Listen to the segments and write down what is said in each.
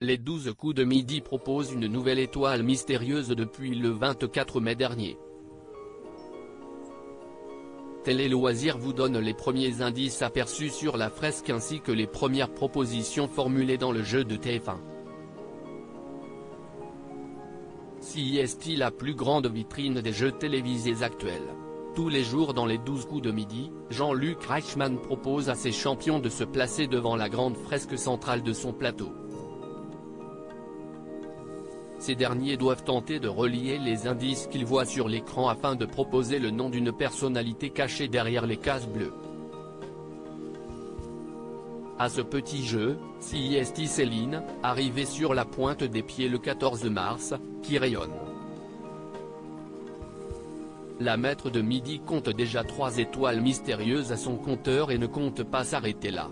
Les 12 coups de midi proposent une nouvelle étoile mystérieuse depuis le 24 mai dernier. Télé Loisirs vous donne les premiers indices aperçus sur la fresque ainsi que les premières propositions formulées dans le jeu de TF1. CIST, la plus grande vitrine des jeux télévisés actuels. Tous les jours dans les 12 coups de midi, Jean-Luc Reichmann propose à ses champions de se placer devant la grande fresque centrale de son plateau. Ces derniers doivent tenter de relier les indices qu'ils voient sur l'écran afin de proposer le nom d'une personnalité cachée derrière les cases bleues. À ce petit jeu, CIST Céline, arrivée sur la pointe des pieds le 14 mars, qui rayonne. La maître de midi compte déjà 3 étoiles mystérieuses à son compteur et ne compte pas s'arrêter là.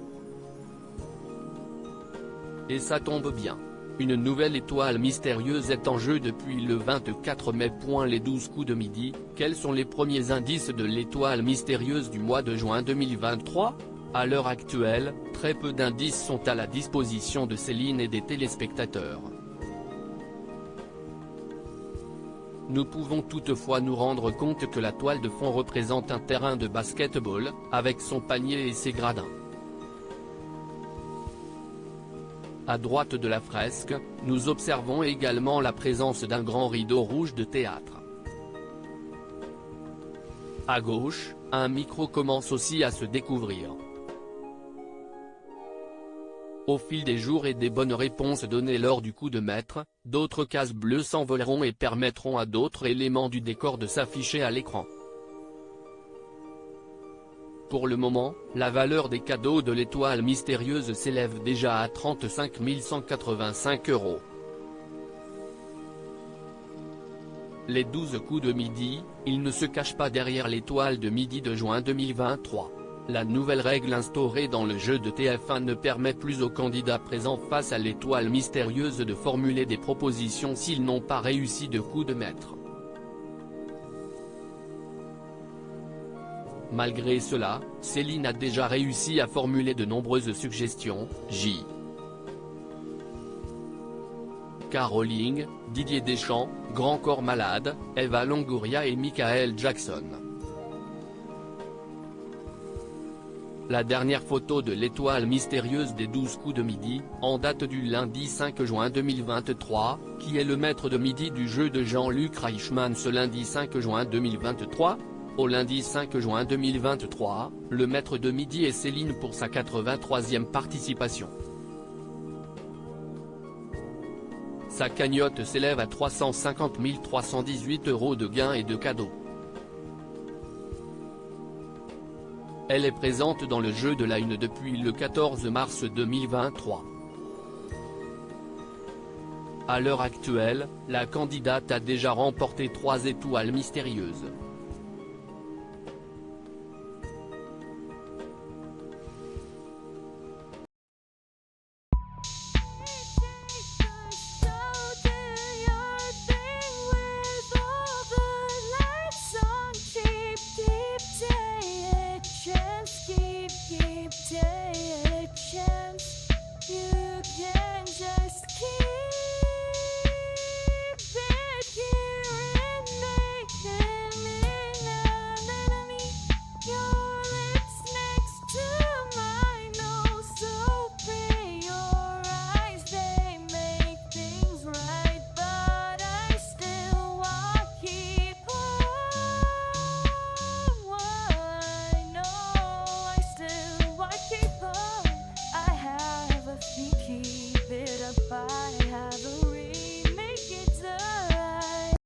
Et ça tombe bien. Une nouvelle étoile mystérieuse est en jeu depuis le 24 mai. Les 12 coups de midi, quels sont les premiers indices de l'étoile mystérieuse du mois de juin 2023 ? À l'heure actuelle, très peu d'indices sont à la disposition de Céline et des téléspectateurs. Nous pouvons toutefois nous rendre compte que la toile de fond représente un terrain de basket-ball, avec son panier et ses gradins. À droite de la fresque, nous observons également la présence d'un grand rideau rouge de théâtre. À gauche, un micro commence aussi à se découvrir. Au fil des jours et des bonnes réponses données lors du coup de maître, d'autres cases bleues s'envoleront et permettront à d'autres éléments du décor de s'afficher à l'écran. Pour le moment, la valeur des cadeaux de l'étoile mystérieuse s'élève déjà à 35 185 €. Les 12 coups de midi, ils ne se cachent pas derrière l'étoile de midi de juin 2023. La nouvelle règle instaurée dans le jeu de TF1 ne permet plus aux candidats présents face à l'étoile mystérieuse de formuler des propositions s'ils n'ont pas réussi de coup de maître. Malgré cela, Céline a déjà réussi à formuler de nombreuses suggestions, J.K. Rowling, Didier Deschamps, Grand Corps Malade, Eva Longoria et Michael Jackson. La dernière photo de l'étoile mystérieuse des 12 coups de midi, en date du lundi 5 juin 2023, qui est le maître de midi du jeu de Jean-Luc Reichmann ce lundi 5 juin 2023. Au lundi 5 juin 2023, le maître de midi est Céline pour sa 83e participation. Sa cagnotte s'élève à 350 318 € de gains et de cadeaux. Elle est présente dans le jeu de la Une depuis le 14 mars 2023. À l'heure actuelle, la candidate a déjà remporté 3 étoiles mystérieuses.